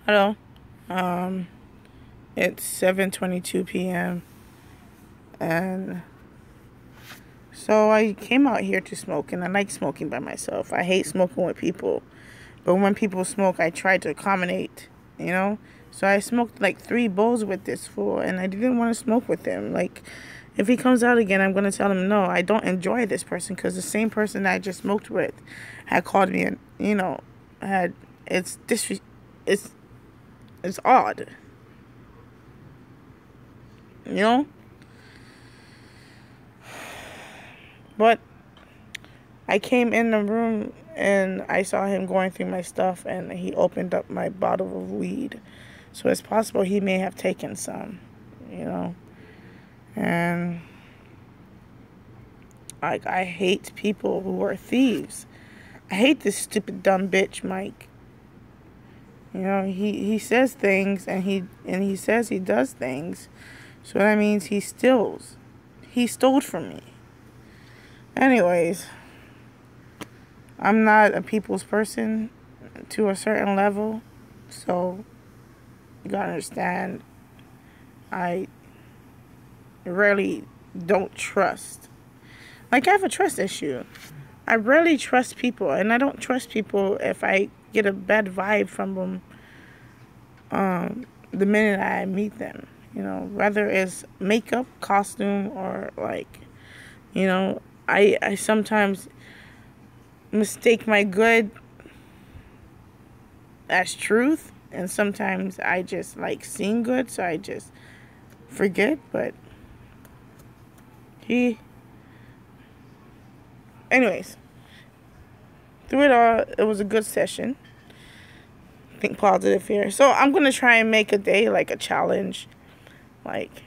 Hello. Um, it's 7:22 p.m. and so I came out here to smoke, and I like smoking by myself. I hate smoking with people, but when people smoke, I try to accommodate, you know? So I smoked like 3 bowls with this fool, and I didn't want to smoke with him. Like, if he comes out again, I'm going to tell him, no, I don't enjoy this person, because the same person that I just smoked with had called me and, had, it's, it's, it's odd, you know? But I came in the room and I saw him going through my stuff, and he opened up my bottle of weed. So it's possible he may have taken some, you know. And like, I hate people who are thieves. I hate this stupid dumb bitch, Mike. You know, he says things, and he says he does things. So that means he steals. He stole from me. Anyways, I'm not a people's person to a certain level, so you gotta understand, I rarely don't trust. Like, I have a trust issue. I rarely trust people, and I don't trust people if I get a bad vibe from them the minute I meet them. You know, whether it's makeup, costume, or like, I sometimes mistake my good as truth, and sometimes I just like seeing good, so I just forget. But anyways, through it all, it was a good session. Think positive here. So I'm gonna try and make a day like a challenge, like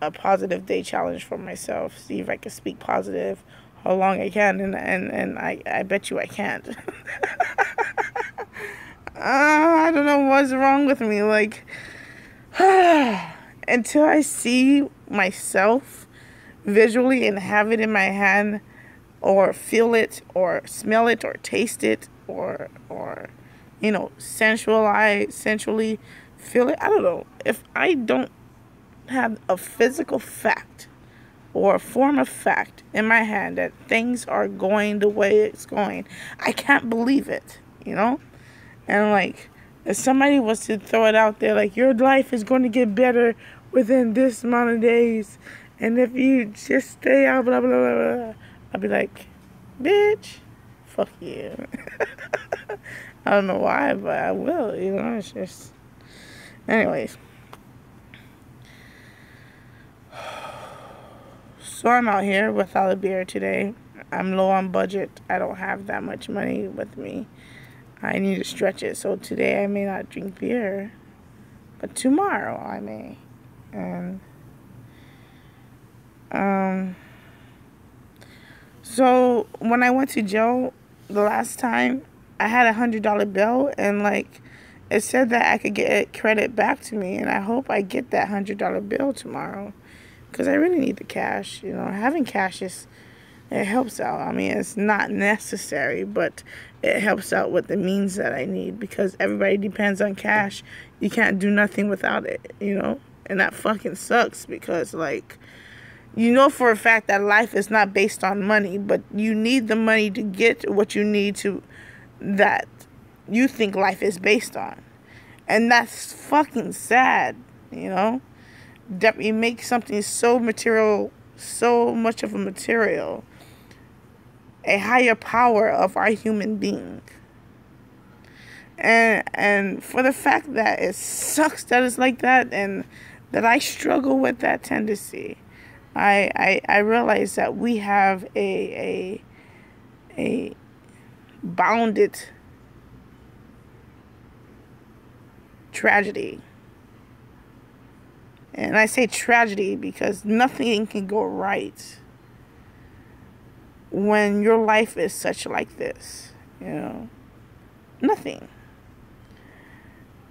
a positive day challenge for myself. See if I can speak positive, how long I can, and I bet you I can't. I don't know what's wrong with me. Like, until I see myself visually and have it in my hand, or feel it, or smell it, or taste it, or sensually feel it. I don't know. If I don't have a physical fact or a form of fact in my hand that things are going the way it's going, I can't believe it, you know? And like, if somebody was to throw it out there, like, your life is going to get better within this amount of days, and if you just stay out, blah, blah, blah, blah, I'd be like, bitch, fuck you. I don't know why, but I will, it's just, anyways. So I'm out here without a beer today. I'm low on budget. I don't have that much money with me. I need to stretch it. So today I may not drink beer, but tomorrow I may. And so when I went to jail the last time, I had $100 bill, and like, it said that I could get credit back to me, and I hope I get that $100 bill tomorrow, because I really need the cash. Having cash it helps out. I mean, it's not necessary, but it helps out with the means that I need, because everybody depends on cash. You can't do nothing without it, and that fucking sucks, because like, for a fact that life is not based on money, but you need the money to get what you need to, that you think life is based on. And that's fucking sad, that we make something so material, so much of a material, a higher power of our human being. And for the fact that it sucks that it's like that, and that I struggle with that tendency, I realize that we have a bounded tragedy. And I say tragedy because nothing can go right when your life is such like this, nothing.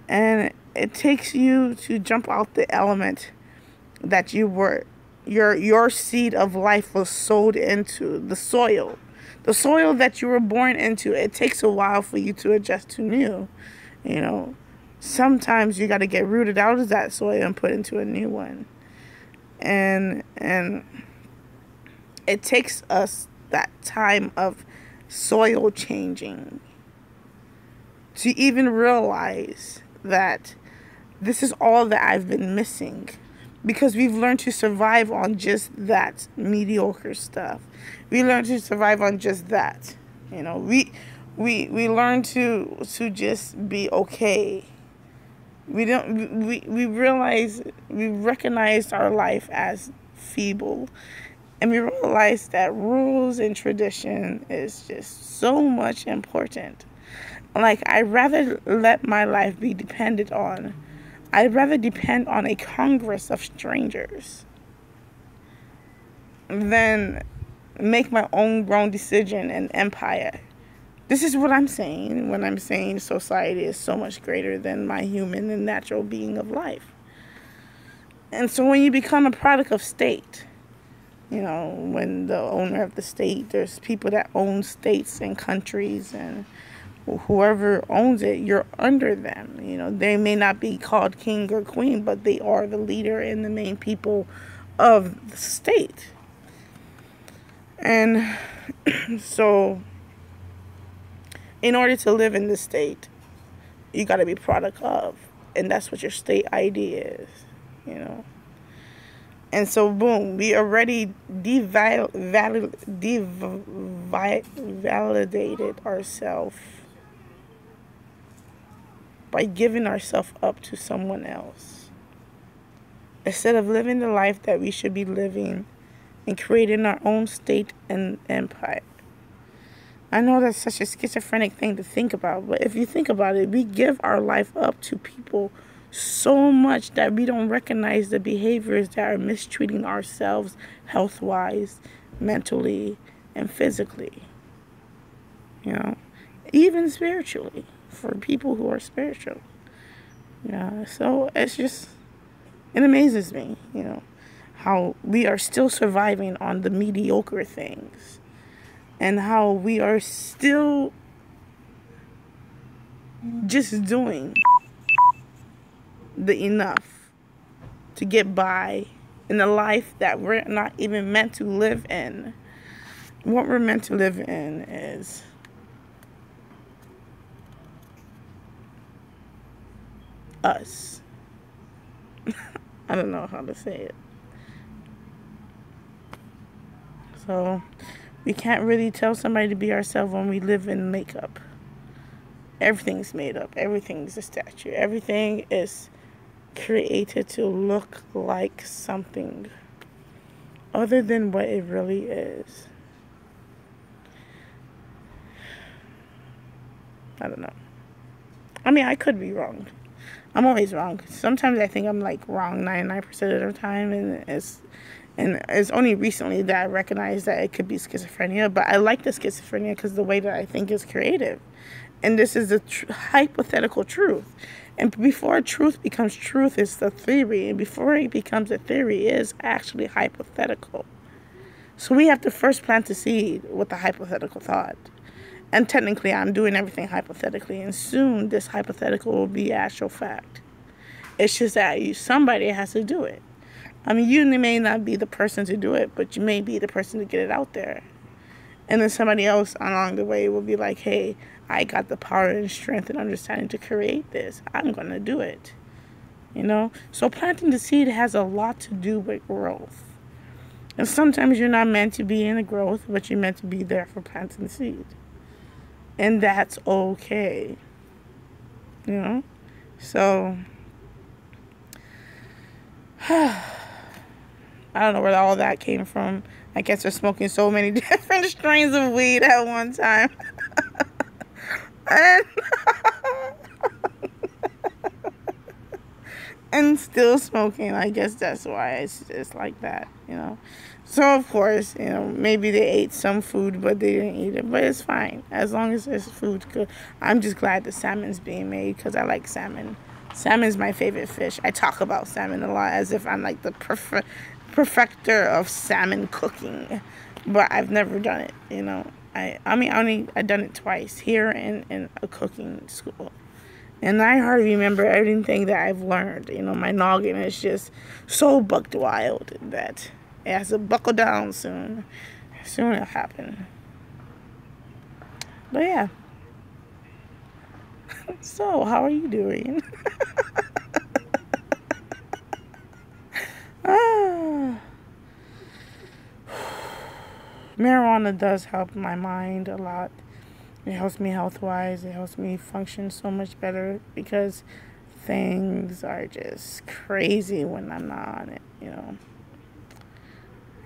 And it takes you to jump out the element that you were, your seed of life was sowed into, the soil that you were born into. It takes a while for you to adjust to new, sometimes you got to get rooted out of that soil and put into a new one. And it takes us that time of soil changing to even realize that this is all that I've been missing, because we've learned to survive on just that mediocre stuff. We learned to survive on just that. You know, we learn to just be okay. We realize, we recognized our life as feeble, and we realize that rules and tradition is just so much important. Like, I'd rather let my life be dependent on, I'd rather depend on a congress of strangers than make my own grown decision and empire. This is what I'm saying when I'm saying society is so much greater than my human and natural being of life. And so when you become a product of state, you know, when the owner of the state, there's people that own states and countries, and whoever owns it, you're under them. You know, they may not be called king or queen, but they are the leader and the main people of the state. And so in order to live in this state, you got to be product of. And that's what your state ID is, you know. And so, boom, we already validated ourselves by giving ourselves up to someone else, instead of living the life that we should be living and creating our own state and empire. I know that's such a schizophrenic thing to think about, but if you think about it, we give our life up to people so much that we don't recognize the behaviors that are mistreating ourselves health-wise, mentally, and physically. You know, even spiritually, for people who are spiritual. Yeah, so it's just, it amazes me, you know, how we are still surviving on the mediocre things, and how we are still just doing the enough to get by in a life that we're not even meant to live in. What we're meant to live in is us. I don't know how to say it. So we can't really tell somebody to be ourselves when we live in makeup. Everything's made up. Everything's a statue. Everything is created to look like something other than what it really is. I don't know. I mean, I could be wrong. I'm always wrong. Sometimes I think I'm like wrong 99% of the time, and it's only recently that I recognize that it could be schizophrenia. But I like the schizophrenia because the way that I think is creative. And this is the hypothetical truth. And before truth becomes truth, it's the theory. And before it becomes a theory, it is actually hypothetical. So we have to first plant the seed with the hypothetical thought. And technically, I'm doing everything hypothetically. And soon, this hypothetical will be actual fact. It's just that somebody has to do it. I mean, you may not be the person to do it, but you may be the person to get it out there. And then somebody else along the way will be like, hey, I got the power and strength and understanding to create this. I'm going to do it. You know? So planting the seed has a lot to do with growth. And sometimes you're not meant to be in the growth, but you're meant to be there for planting the seed. And that's okay. You know? So I don't know where all that came from. I guess they're smoking so many different strains of weed at one time. And still smoking. I guess that's why it's like that, you know. So, of course, you know, maybe they ate some food, but they didn't eat it. But it's fine. As long as this food's good. I'm just glad the salmon's being made because I like salmon. Salmon's my favorite fish. I talk about salmon a lot as if I'm like the perfecter of salmon cooking. But I've never done it, you know. I've done it twice here in a cooking school. And I hardly remember everything that I've learned. You know, my noggin is just so bucked wild that it has to buckle down soon. Soon it'll happen. But yeah. So, how are you doing? Marijuana does help my mind a lot. It helps me health-wise. It helps me function so much better because things are just crazy when I'm not on it, you know.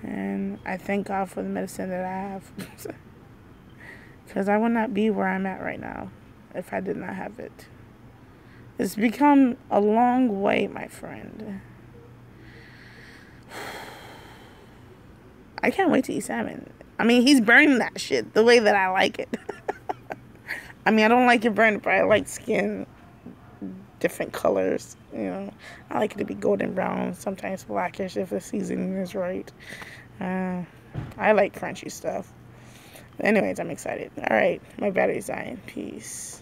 And I thank God for the medicine that I have. Because I would not be where I'm at right now if I did not have it. It's become a long way, my friend. I can't wait to eat salmon. I mean, he's burning that shit the way that I like it. I mean, I don't like it burned, but I like skin, different colors, you know. I like it to be golden brown, sometimes blackish if the seasoning is right. I like crunchy stuff. But anyways, I'm excited. All right, my battery's dying. Peace.